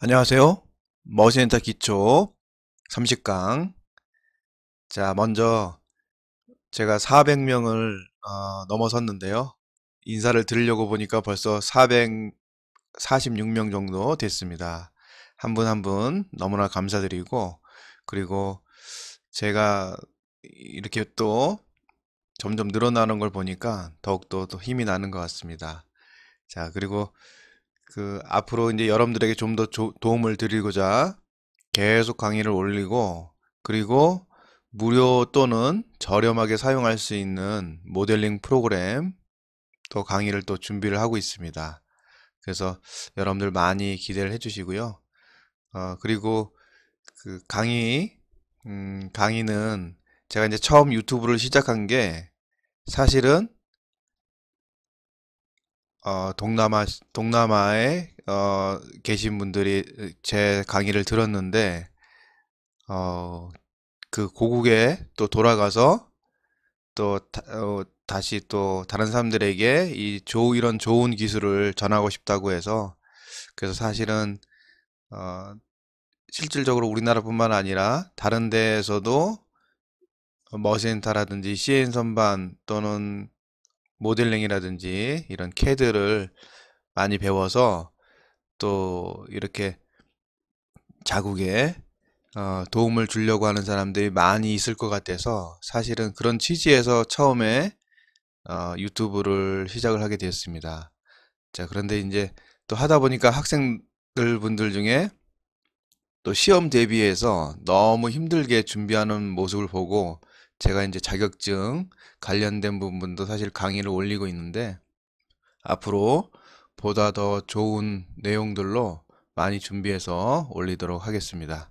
안녕하세요. 머신엔터 기초 30강. 자, 먼저 제가 400명을 넘어섰는데요. 인사를 드리려고 보니까 벌써 446명 정도 됐습니다. 한 분 한 분 너무나 감사드리고, 그리고 제가 이렇게 또 점점 늘어나는 걸 보니까 더욱더 또 힘이 나는 것 같습니다. 자, 그리고 앞으로 이제 여러분들에게 좀 더 도움을 드리고자 계속 강의를 올리고, 그리고 무료 또는 저렴하게 사용할 수 있는 모델링 프로그램 또 강의를 또 준비를 하고 있습니다. 그래서 여러분들 많이 기대를 해주시고요. 그리고 강의는 제가 이제 처음 유튜브를 시작한 게 사실은 동남아에 계신 분들이 제 강의를 들었는데, 어, 그 고국에 또 돌아가서 또 다시 또 다른 사람들에게 이런 좋은 기술을 전하고 싶다고 해서, 그래서 사실은 어, 실질적으로 우리나라뿐만 아니라 다른 데에서도 머신타라든지 CN 선반 또는 모델링이라든지 이런 캐드를 많이 배워서 또 이렇게 자국에 도움을 주려고 하는 사람들이 많이 있을 것 같아서, 사실은 그런 취지에서 처음에 유튜브를 시작을 하게 되었습니다. 자, 그런데 이제 또 하다 보니까 학생들 분들 중에 또 시험 대비해서 너무 힘들게 준비하는 모습을 보고, 제가 이제 자격증 관련된 부분도 사실 강의를 올리고 있는데, 앞으로 보다 더 좋은 내용들로 많이 준비해서 올리도록 하겠습니다.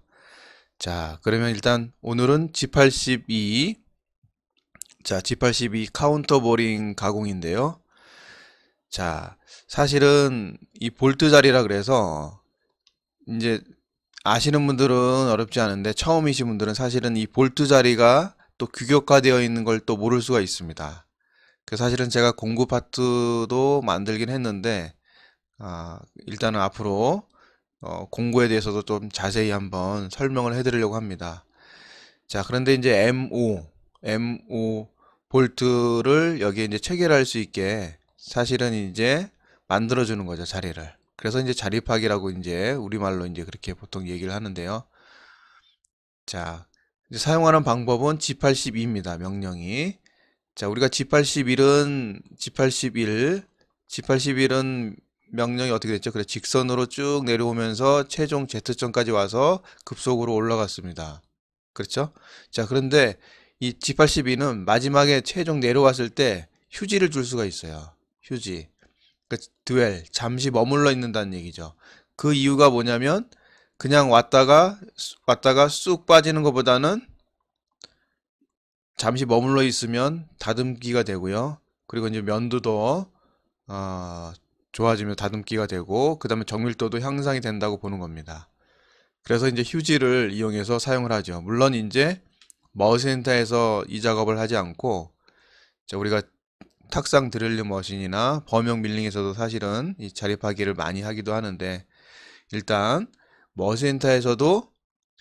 자, 그러면 일단 오늘은 G82, 자, G82 카운터 보링 가공인데요. 자, 사실은 이 볼트 자리라 그래서 이제 아시는 분들은 어렵지 않은데, 처음이신 분들은 사실은 이 볼트 자리가 또 규격화되어 있는 걸 또 모를 수가 있습니다. 그래서 사실은 제가 공구 파트도 만들긴 했는데, 일단은 앞으로 공구에 대해서도 좀 자세히 한번 설명을 해드리려고 합니다. 자, 그런데 이제 M5 볼트를 여기에 이제 체결할 수 있게 사실은 이제 만들어주는 거죠, 자리를. 그래서 이제 자립하기라고 이제 우리말로 이제 그렇게 보통 얘기를 하는데요. 자, 이제 사용하는 방법은 G82입니다, 명령이. 자, 우리가 G81은 명령이 어떻게 됐죠? 그래, 직선으로 쭉 내려오면서 최종 Z점까지 와서 급속으로 올라갔습니다. 그렇죠? 자, 그런데 이 G82는 마지막에 최종 내려왔을 때 휴지를 줄 수가 있어요. 휴지. 그 잠시 머물러 있는다는 얘기죠. 그 이유가 뭐냐면, 그냥 왔다가 쑥 빠지는 것보다는 잠시 머물러 있으면 다듬기가 되고요. 그리고 이제 면도도 어, 좋아지면 다듬기가 되고, 그 다음에 정밀도도 향상이 된다고 보는 겁니다. 그래서 이제 휴지를 이용해서 사용을 하죠. 물론 이제 머신센터에서 이 작업을 하지 않고, 자, 우리가 탁상 드릴링 머신이나 범용 밀링에서도 사실은 이 자립하기를 많이 하기도 하는데, 일단 머신센터에서도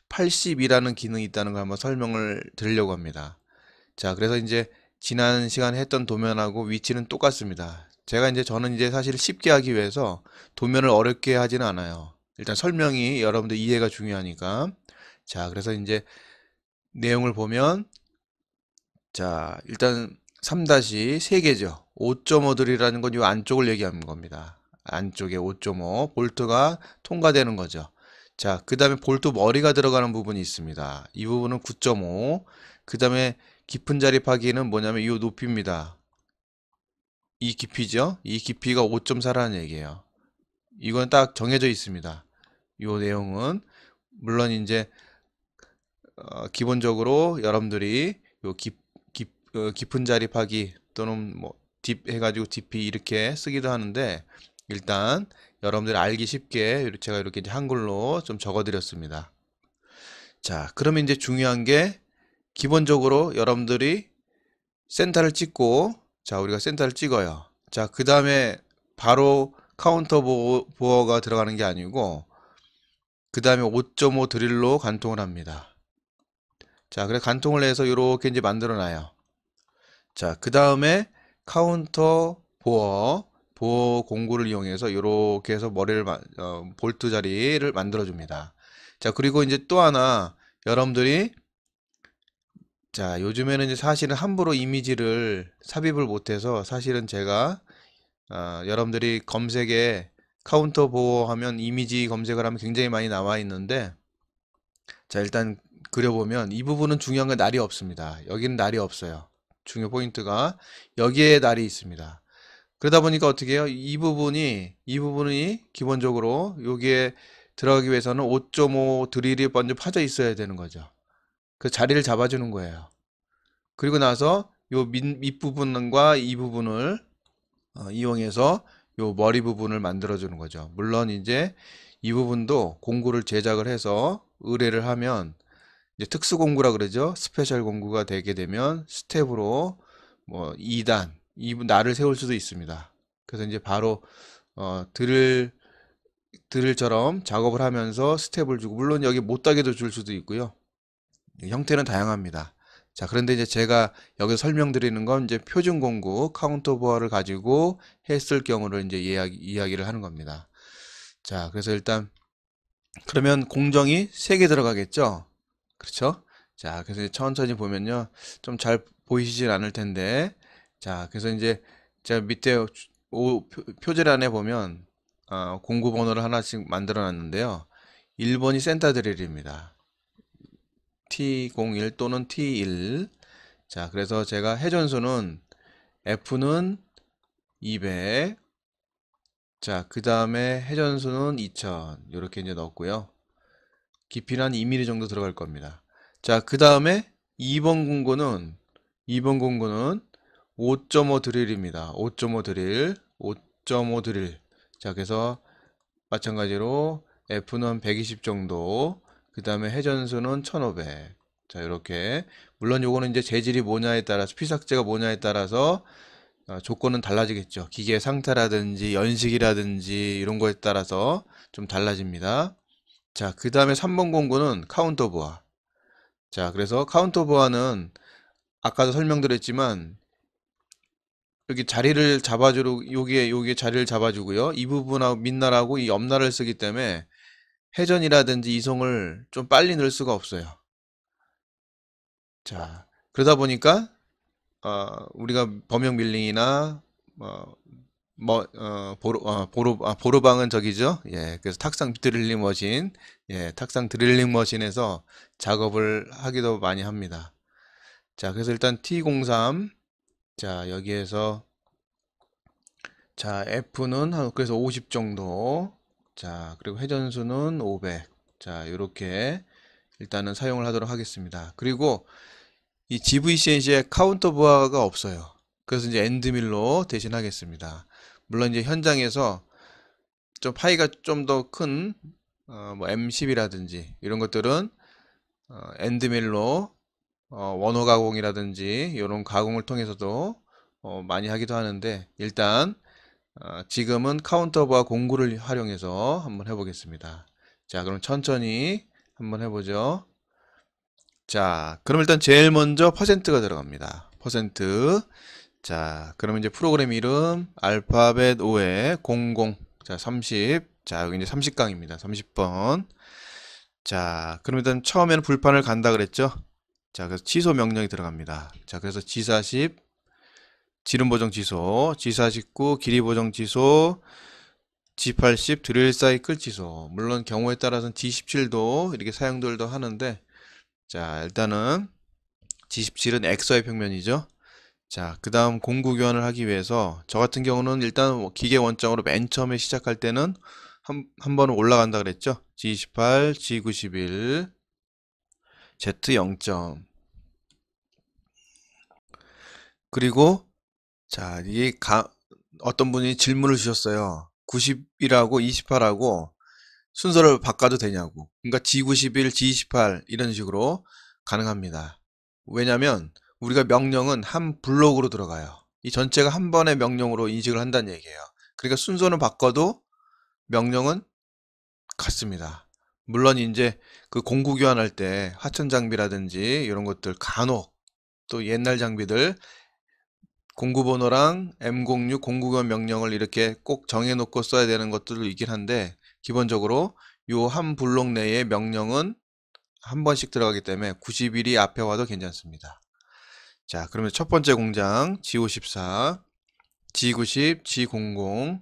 80이라는 기능이 있다는 걸 한번 설명을 드리려고 합니다. 자, 그래서 이제 지난 시간에 했던 도면하고 위치는 똑같습니다. 저는 이제 사실 쉽게 하기 위해서 도면을 어렵게 하지는 않아요. 일단 설명이 여러분들 이해가 중요하니까. 자, 그래서 이제 내용을 보면, 자, 일단 3-3개죠. 5.5 드릴이라는 건 이 안쪽을 얘기하는 겁니다. 안쪽에 5.5 볼트가 통과되는 거죠. 자, 그 다음에 볼트 머리가 들어가는 부분이 있습니다. 이 부분은 9.5. 그 다음에 깊은 자립하기는 뭐냐면 이 높이입니다. 이 깊이죠. 이 깊이가 5.4라는 얘기예요. 이건 딱 정해져 있습니다. 이 내용은 물론 이제 기본적으로 여러분들이 요 깊은 자립하기 또는 뭐 딥 해가지고 DP 이렇게 쓰기도 하는데, 일단 여러분들이 알기 쉽게 제가 이렇게 이제 한글로 좀 적어드렸습니다. 자, 그러면 이제 중요한 게, 기본적으로 여러분들이 센터를 찍고, 자, 우리가 센터를 찍어요. 자, 그 다음에 바로 카운터 보어가 들어가는 게 아니고, 그 다음에 5.5 드릴로 관통을 합니다. 자, 그래 간통을 해서 이렇게 이제 만들어 놔요. 자, 그 다음에 카운터 보어 공구를 이용해서 이렇게 해서 머리를 볼트 자리를 만들어 줍니다. 자, 그리고 이제 또 하나 여러분들이 자, 요즘에는 이제 사실은 함부로 이미지를 삽입을 못해서 사실은 제가 여러분들이 검색에 카운터 보호하면 이미지 검색을 하면 굉장히 많이 나와 있는데 자, 일단 그려보면 이 부분은 중요한 건 날이 없습니다. 여기는 날이 없어요. 중요 포인트가 여기에 날이 있습니다. 그러다 보니까 어떻게 해요? 이 부분이 기본적으로 여기에 들어가기 위해서는 5.5 드릴이 먼저 파져 있어야 되는 거죠. 그 자리를 잡아주는 거예요. 그리고 나서 요 밑부분과 이 부분을 이용해서 요 머리 부분을 만들어 주는 거죠. 물론 이제 이 부분도 공구를 제작을 해서 의뢰를 하면 이제 특수 공구라 그러죠. 스페셜 공구가 되게 되면 스텝으로 뭐 2단, 날을 세울 수도 있습니다. 그래서 이제 바로 드릴처럼 작업을 하면서 스텝을 주고 물론 여기 못따개도 줄 수도 있고요. 형태는 다양합니다. 자, 그런데 이제 제가 여기서 설명드리는 건 이제 표준 공구 카운터 보어를 가지고 했을 경우를 이제 이야기를 하는 겁니다. 자, 그래서 일단 그러면 공정이 3개 들어가겠죠? 그렇죠? 자, 그래서 천천히 보면요. 좀 잘 보이시진 않을 텐데. 자, 그래서 이제 제가 밑에 표제란에 보면 공구 번호를 하나씩 만들어 놨는데요. 1번이 센터 드릴입니다. T01 또는 T1. 자, 그래서 제가 회전수는 F는 200. 자, 그 다음에 회전수는 2000. 이렇게 이제 넣었고요. 깊이는 한 2mm 정도 들어갈 겁니다. 자, 그 다음에 2번 공구는 5.5 드릴입니다. 5.5 드릴, 5.5 드릴. 자, 그래서 마찬가지로 F는 120 정도, 그 다음에 회전수는 1500. 자, 이렇게. 물론 요거는 이제 재질이 뭐냐에 따라서, 피삭제가 뭐냐에 따라서 조건은 달라지겠죠. 기계 상태라든지 연식이라든지 이런 거에 따라서 좀 달라집니다. 자, 그 다음에 3번 공구는 카운터 보아. 자, 그래서 카운터 보아는 아까도 설명드렸지만 여기 자리를 잡아주고 여기에 자리를 잡아주고요. 이 부분하고 밑날하고 이 옆날을 쓰기 때문에 회전이라든지 이송을 좀 빨리 넣을 수가 없어요. 자, 그러다 보니까 우리가 범용 밀링이나 보로방은 저기죠. 예, 그래서 탁상 드릴링 머신, 예, 탁상 드릴링 머신에서 작업을 하기도 많이 합니다. 자, 그래서 일단 T03, 자, 여기에서 자, F는 그래서 50 정도, 자, 그리고 회전수는 500, 자, 이렇게 일단은 사용을 하도록 하겠습니다. 그리고 이 GVCNC에 카운터 부하가 없어요. 그래서 이제 엔드밀로 대신하겠습니다. 물론 이제 현장에서 좀 파이가 좀 더 큰 뭐 M10이라든지 이런 것들은 엔드밀로 원호 가공이라든지 이런 가공을 통해서도 많이 하기도 하는데 일단 지금은 카운터바 공구를 활용해서 한번 해보겠습니다. 자, 그럼 천천히 한번 해보죠. 자, 그럼 일단 제일 먼저 퍼센트가 들어갑니다. 퍼센트. 자, 그러면 이제 프로그램 이름 알파벳 5에 00. 자, 30. 자, 여기 이제 30강입니다. 30번. 자, 그럼 일단 처음에는 불판을 간다 그랬죠? 자, 그래서 취소 명령이 들어갑니다. 자, 그래서 G40 지름 보정 취소, G49 길이 보정 취소, G80 드릴 사이클 취소. 물론 경우에 따라서는 G17도 이렇게 사용들도 하는데 자, 일단은 G17은 엑서의 평면이죠. 자, 그 다음 공구 교환을 하기 위해서 저 같은 경우는 일단 기계 원장으로 맨 처음에 시작할 때는 한 번은 올라간다 그랬죠. G28, G91, Z0점. 그리고 자, 이게 어떤 분이 질문을 주셨어요. 90이라고 28하고 순서를 바꿔도 되냐고. 그러니까 G91, G28 이런 식으로 가능합니다. 왜냐면 우리가 명령은 한 블록으로 들어가요. 이 전체가 한 번의 명령으로 인식을 한다는 얘기예요. 그러니까 순서는 바꿔도 명령은 같습니다. 물론 이제 그 공구 교환할 때 하천 장비라든지 이런 것들 간혹 또 옛날 장비들 공구 번호랑 M06 공구 교환 명령을 이렇게 꼭 정해놓고 써야 되는 것들도 있긴 한데 기본적으로 요 한 블록 내의 명령은 한 번씩 들어가기 때문에 90일이 앞에 와도 괜찮습니다. 자, 그러면 첫 번째 공장 G54, G90, G00.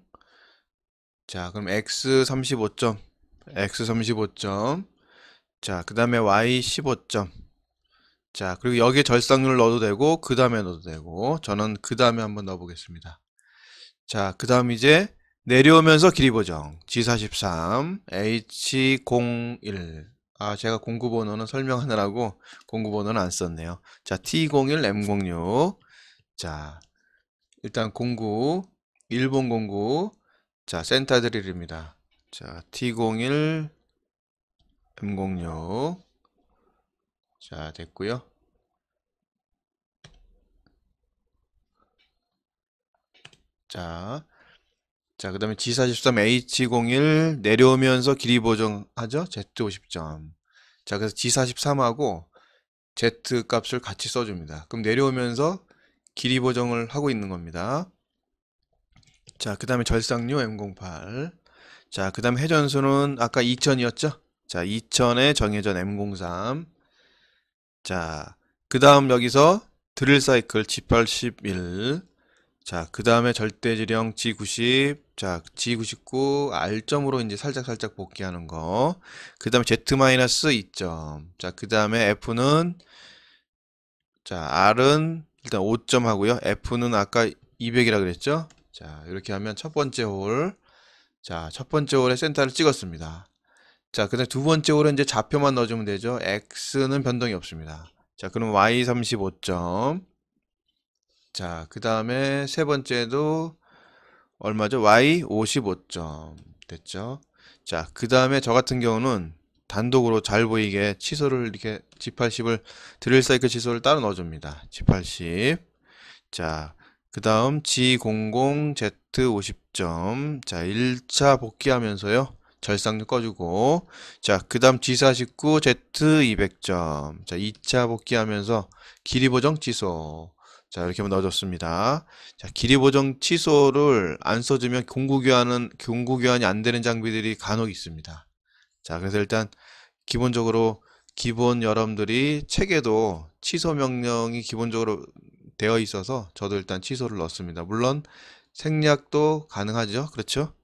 자, 그럼 X35점, X35점. 자, 그 다음에 Y15점. 자, 그리고 여기에 절삭률을 넣어도 되고 그 다음에 넣어도 되고 저는 그 다음에 한번 넣어 보겠습니다. 자, 그 다음 이제 내려오면서 길이 보정 G43, H01. 아, 제가 공구 번호는 설명하느라고 공구 번호는 안 썼네요. 자, T01, M06. 자, 일단 공구, 일본 공구. 자, 센터 드릴입니다. 자, T01, M06. 자, 됐고요. 자, 자, 그 다음에 G43H01 내려오면서 길이 보정하죠? Z50점. 자, 그래서 G43하고 Z 값을 같이 써줍니다. 그럼 내려오면서 길이 보정을 하고 있는 겁니다. 자, 그 다음에 절삭류 M08. 자, 그 다음에 회전수는 아까 2000이었죠? 자, 2000에 정회전 M03. 자, 그 다음 여기서 드릴 사이클 G81. 자, 그 다음에 절대지령 G90, 자, G99, R점으로 이제 살짝 복귀하는 거. 그 다음에 Z-2점. 자, 그 다음에 F는, 자, R은 일단 5점 하고요. F는 아까 200이라 그랬죠? 자, 이렇게 하면 첫 번째 홀. 자, 첫 번째 홀에 센터를 찍었습니다. 자, 그 다음에 두 번째 홀은 이제 좌표만 넣어주면 되죠. X는 변동이 없습니다. 자, 그럼 Y35점. 자, 그 다음에 세 번째도 얼마죠? Y 55점 됐죠? 자, 그 다음에 저 같은 경우는 단독으로 잘 보이게 취소를 이렇게 G80을 드릴 사이클 취소를 따로 넣어줍니다. G80. 자, 그 다음 G00 Z 50점. 자, 1차 복귀하면서요. 절삭률 꺼주고. 자, 그 다음 G49 Z 200점. 자, 2차 복귀하면서 길이 보정 취소. 자, 이렇게 한번 넣어줬습니다. 자, 길이 보정 취소를 안 써주면 공구 교환이 안 되는 장비들이 간혹 있습니다. 자, 그래서 일단 기본적으로 여러분들이 책에도 취소 명령이 기본적으로 되어 있어서 저도 일단 취소를 넣었습니다. 물론 생략도 가능하죠. 그렇죠?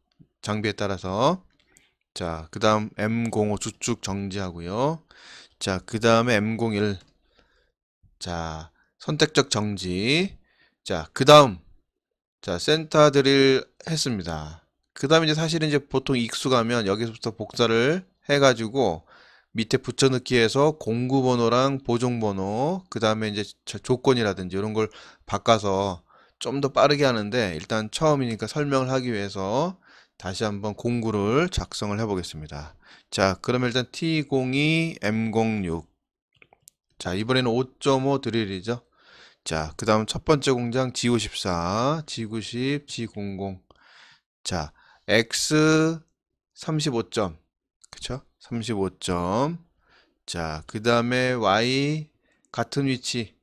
장비에 따라서. 자, 그 다음 M05 주축 정지하고요. 자, 그 다음에 M01. 자, 선택적 정지. 자, 그 다음. 자, 센터 드릴 했습니다. 그 다음에 이제 사실은 이제 보통 익숙하면 여기서부터 복사를 해가지고 밑에 붙여넣기 해서 공구 번호랑 보정 번호, 그 다음에 이제 조건이라든지 이런 걸 바꿔서 좀 더 빠르게 하는데 일단 처음이니까 설명을 하기 위해서 다시 한번 공구를 작성을 해 보겠습니다. 자, 그러면 일단 T02 M06. 자, 이번에는 5.5 드릴이죠. 자, 그 다음 첫 번째 공장 G54, G90, G00. 자, X 35점. 그쵸? 35점. 자, 그 다음에 Y 같은 위치.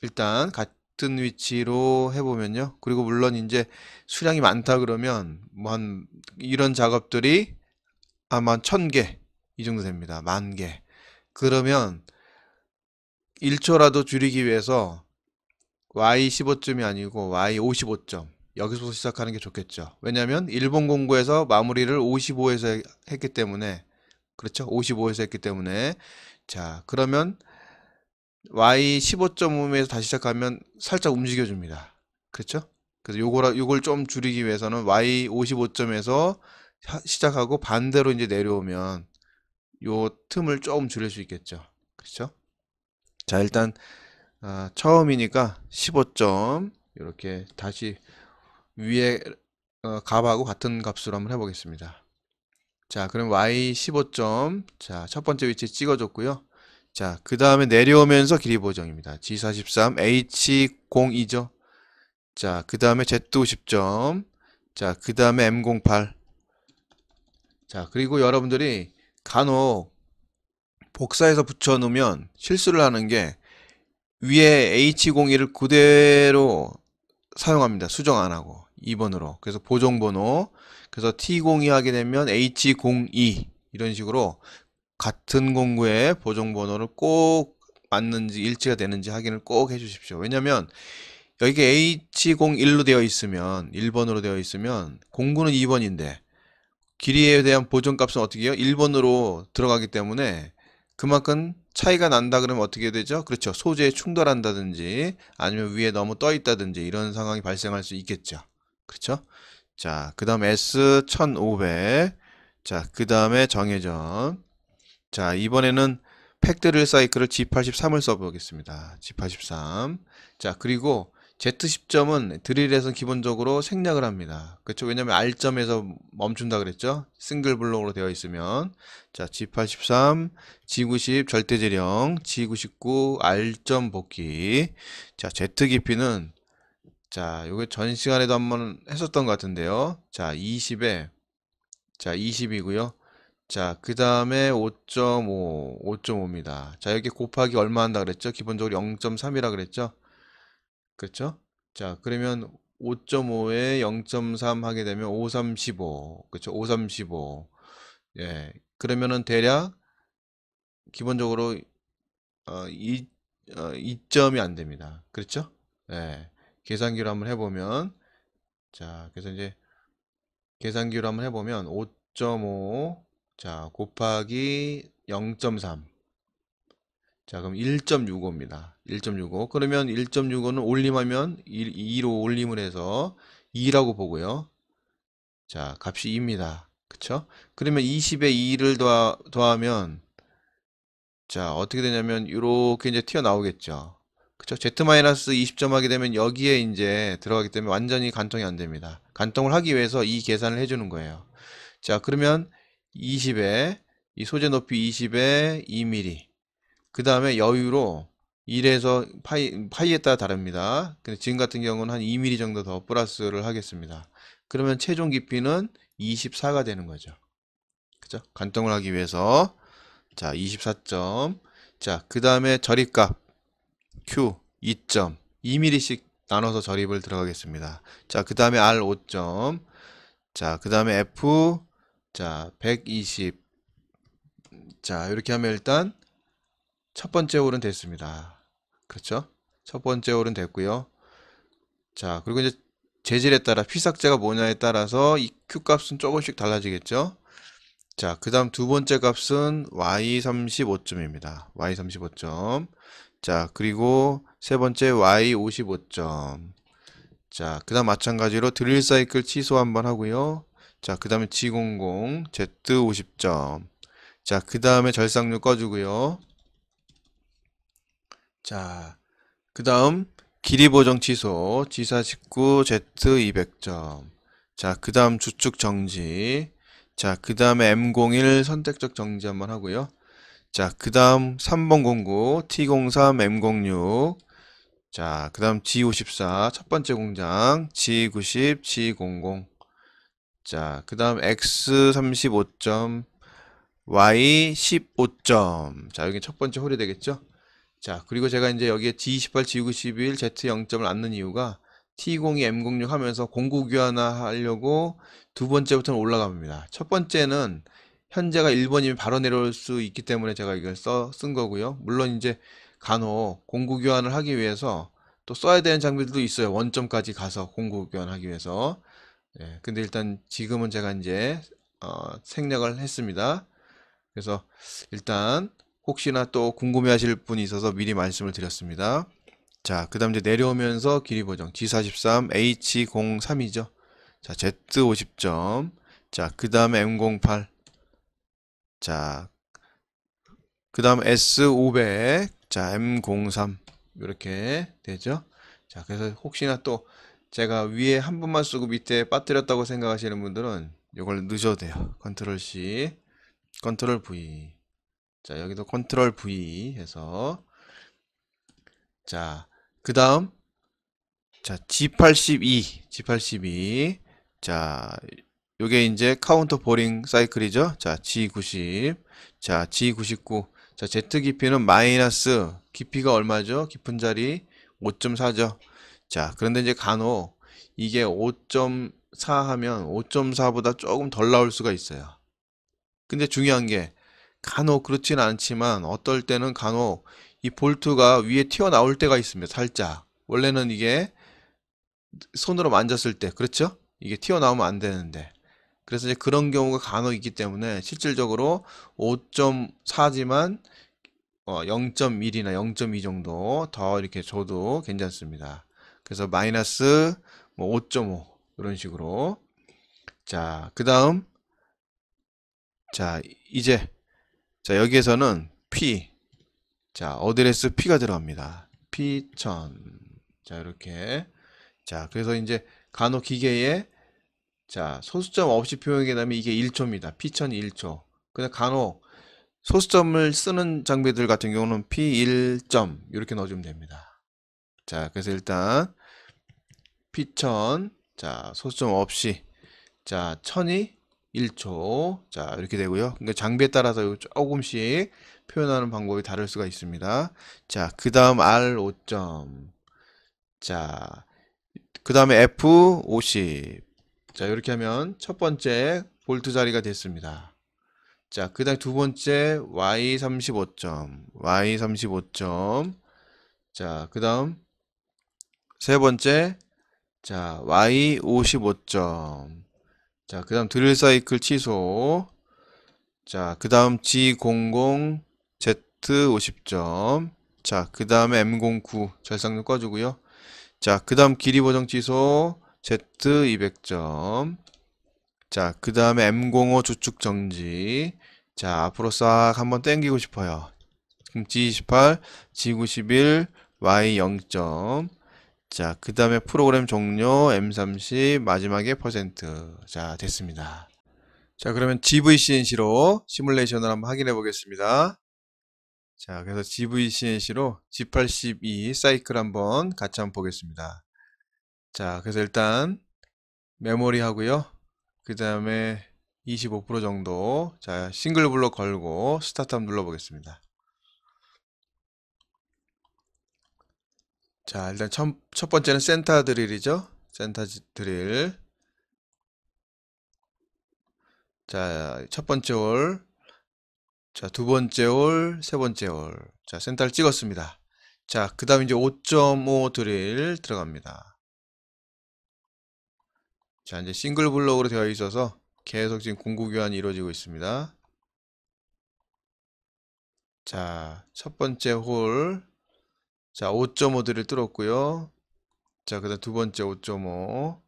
일단 같은 위치로 해보면요. 그리고 물론 이제 수량이 많다 그러면 뭐 한 이런 작업들이 아마 1000개 이 정도 됩니다. 10,000개. 그러면 1초라도 줄이기 위해서 Y 15점이 아니고 Y 55점. 여기서 시작하는 게 좋겠죠. 왜냐면 일본 공고에서 마무리를 55에서 했기 때문에, 그렇죠? 55에서 했기 때문에. 자, 그러면 Y 15.5에서 다시 시작하면 살짝 움직여 줍니다. 그렇죠? 그래서 요걸 좀 줄이기 위해서는 Y 55점에서 시작하고 반대로 이제 내려오면 요 틈을 조금 줄일 수 있겠죠. 그렇죠? 자, 일단 처음이니까 15점 이렇게 다시 위에 값하고 같은 값으로 한번 해보겠습니다. 자, 그럼 Y 15점. 자, 첫 번째 위치 찍어줬고요. 자, 그 다음에 내려오면서 길이 보정입니다. G43, H02죠. 자, 그 다음에 Z50점. 자, 그 다음에 M08. 자, 그리고 여러분들이 간혹 복사해서 붙여 놓으면 실수를 하는 게 위에 H01을 그대로 사용합니다. 수정 안 하고 2번으로. 그래서 보정번호. 그래서 T02 하게 되면 H02 이런 식으로 같은 공구의 보정번호를 꼭 맞는지 일치가 되는지 확인을 꼭 해주십시오. 왜냐면 여기가 H01로 되어 있으면 1번으로 되어 있으면 공구는 2번인데 길이에 대한 보정값은 어떻게 해요? 1번으로 들어가기 때문에 그만큼 차이가 난다 그러면 어떻게 되죠? 그렇죠. 소재에 충돌한다든지 아니면 위에 너무 떠 있다든지 이런 상황이 발생할 수 있겠죠. 그렇죠? 자, 그 다음 S1500. 자, 그 다음에 정회전. 자, 이번에는 팩드릴 사이클을 G83을 써보겠습니다. G83. 자, 그리고 Z10점은 드릴에서는 기본적으로 생략을 합니다. 그렇죠? 왜냐면 R점에서 멈춘다 그랬죠? 싱글 블록으로 되어 있으면. 자, G83, G90 절대재령, G99 R점 복귀. 자, Z 깊이는 자, 요게 전 시간에도 한번 했었던 것 같은데요. 자, 20에 자, 20이고요. 자, 그 다음에 5.5, 5.5입니다. 자, 여기 곱하기 얼마 한다 그랬죠? 기본적으로 0.3이라 그랬죠? 그렇죠? 자, 그러면 5.5에 0.3 하게 되면 5, 3, 15. 그렇죠? 5, 3, 15. 예. 그러면은 대략 기본적으로 2점이 안 됩니다. 그렇죠? 예. 계산기로 한번 해보면 자, 그래서 이제 계산기로 한번 해보면 5.5 자, 곱하기 0.3 자, 그럼 1.65입니다. 1.65. 그러면 1.65는 올림하면 2로 올림을 해서 2라고 보고요. 자, 값이 2입니다. 그쵸? 그러면 20에 2를 더하면 자, 어떻게 되냐면 이렇게 이제 튀어나오겠죠. 그쵸? Z-20점 하게 되면 여기에 이제 들어가기 때문에 완전히 간통이 안 됩니다. 간통을 하기 위해서 이 계산을 해주는 거예요. 자, 그러면 20에 이 소재 높이 20에 2mm 그 다음에 여유로 1에서 파이에 따라 다릅니다. 근데 지금 같은 경우는 한 2mm 정도 더 플러스를 하겠습니다. 그러면 최종 깊이는 24가 되는 거죠. 그죠? 간통을 하기 위해서 자 24점 자 그 다음에 절입값 Q 2점 2mm씩 나눠서 절입을 들어가겠습니다. 자 그 다음에 R 5점 자 그 다음에 F 자 120 자 이렇게 하면 일단 첫 번째 홀은 됐습니다. 그렇죠? 첫 번째 홀은 됐고요. 자, 그리고 이제 재질에 따라 피삭제가 뭐냐에 따라서 이 Q 값은 조금씩 달라지겠죠? 자, 그 다음 두 번째 값은 Y35점입니다. Y35점. 자, 그리고 세 번째 Y55점. 자, 그 다음 마찬가지로 드릴 사이클 취소 한번 하고요. 자, 그 다음에 G00, Z50점. 자, 그 다음에 절삭류 꺼주고요. 자, 그 다음 길이 보정 취소 G49 Z200점 자 그 다음 주축 정지 자 그 다음에 M01 선택적 정지 한번 하고요 자 그 다음 3번 공구 T03 M06 자 그 다음 G54 첫 번째 공장 G90 G00 자 그 다음 X35점 Y15점 자 여기 첫 번째 홀이 되겠죠 자, 그리고 제가 이제 여기에 G28, G91, Z0점을 안는 이유가 T02, M06 하면서 공구 교환하려고 두 번째부터는 올라갑니다. 첫 번째는 현재가 1번이면 바로 내려올 수 있기 때문에 제가 이걸 쓴 거고요. 물론 이제 간혹 공구 교환을 하기 위해서 또 써야 되는 장비들도 있어요. 원점까지 가서 공구 교환하기 위해서. 예, 근데 일단 지금은 제가 이제 생략을 했습니다. 그래서 일단 혹시나 또 궁금해 하실 분이 있어서 미리 말씀을 드렸습니다. 자, 그 다음 이제 내려오면서 길이 보정 G43, H03이죠. 자, Z50점. 자, 그 다음에 M08. 자, 그 다음 S500. 자, M03. 이렇게 되죠. 자, 그래서 혹시나 또 제가 위에 한 번만 쓰고 밑에 빠뜨렸다고 생각하시는 분들은 이걸 넣으셔도 돼요. 컨트롤 C, 컨트롤 V. 자, 여기도 컨트롤 V 해서 자, 그 다음 자, G82 자, 요게 이제 카운터 보링 사이클이죠. 자, G90. 자, G99. 자, Z 깊이는 마이너스, 깊이가 얼마죠? 깊은 자리 5.4죠. 자, 그런데 이제 간혹 이게 5.4 하면 5.4보다 조금 덜 나올 수가 있어요. 근데 중요한 게 간혹 그렇지는 않지만 어떨 때는 간혹 이 볼트가 위에 튀어나올 때가 있습니다. 살짝. 원래는 이게 손으로 만졌을 때, 그렇죠? 이게 튀어나오면 안 되는데. 그래서 이제 그런 경우가 간혹 있기 때문에 실질적으로 5.4지만 0.1이나 0.2 정도 더 이렇게 줘도 괜찮습니다. 그래서 마이너스 뭐 5.5 이런 식으로. 자, 그 다음, 자, 이제, 자, 여기에서는 P, 자, 어드레스 P가 들어갑니다. P1000. 자, 이렇게. 자, 그래서 이제 간혹 기계에, 자, 소수점 없이 표현하게 되면 이게 1초입니다. P1000 1초. 근데 간혹 소수점을 쓰는 장비들 같은 경우는 P1점 이렇게 넣어주면 됩니다. 자, 그래서 일단 P1000, 자, 소수점 없이, 자, 1000이 1초, 자, 이렇게 되고요. 그러니까 장비에 따라서 조금씩 표현하는 방법이 다를 수가 있습니다. 자, 그 다음 R5점, 자, 그 다음에 F50. 자, 이렇게 하면 첫 번째 볼트 자리가 됐습니다. 자, 그 다음 두 번째 Y35점, Y35점. 자, 그 다음 세 번째, 자, Y55점. 자, 그 다음 드릴 사이클 취소. 자, 그 다음 G00, Z50점. 자, 그 다음에 M09 절상력 꺼주고요. 자, 그 다음 길이 보정 취소, Z200점. 자, 그 다음에 M05 주축 정지. 자, 앞으로 싹 한번 당기고 싶어요. 그럼 G28, G91, Y0점. 자, 그 다음에 프로그램 종료, M30, 마지막에 퍼센트. 자, 됐습니다. 자, 그러면 GVCNC로 시뮬레이션을 한번 확인해 보겠습니다. 자, 그래서 GVCNC로 G82 사이클 한번 같이 한번 보겠습니다. 자, 그래서 일단 메모리 하고요. 그 다음에 25% 정도. 자, 싱글 블록 걸고 스타트 한번 눌러 보겠습니다. 자, 일단 첫 번째는 센터 드릴이죠. 센터 드릴. 자, 첫 번째 홀. 자, 두 번째 홀, 세 번째 홀. 자, 센터를 찍었습니다. 자, 그 다음 이제 5.5 드릴 들어갑니다. 자, 이제 싱글 블록으로 되어 있어서 계속 지금 공구 교환이 이루어지고 있습니다. 자, 첫 번째 홀. 자, 5.5 드릴 뚫었고요. 자, 그 다음 두 번째 5.5.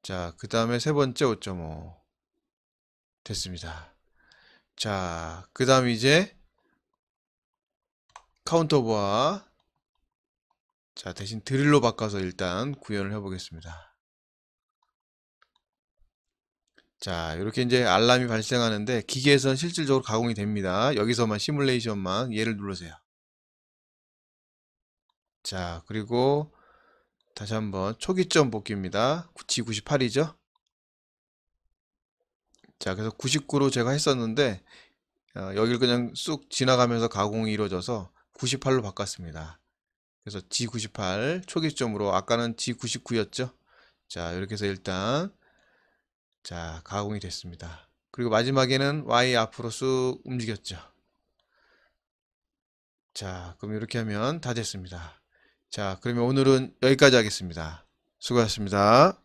자, 그 다음에 세 번째 5.5. 됐습니다. 자, 그 다음 이제 카운터 보아. 자, 대신 드릴로 바꿔서 일단 구현을 해 보겠습니다. 자, 이렇게 이제 알람이 발생하는데 기계에서는 실질적으로 가공이 됩니다. 여기서만 시뮬레이션만 얘를 누르세요. 자, 그리고 다시 한번 초기점 복귀입니다. G98이죠? 자, 그래서 99로 제가 했었는데 여기를 그냥 쑥 지나가면서 가공이 이루어져서 98로 바꿨습니다. 그래서 G98 초기점으로, 아까는 G99였죠? 자, 이렇게 해서 일단 자, 가공이 됐습니다. 그리고 마지막에는 Y 앞으로 쑥 움직였죠. 자, 그럼 이렇게 하면 다 됐습니다. 자, 그러면 오늘은 여기까지 하겠습니다. 수고하셨습니다.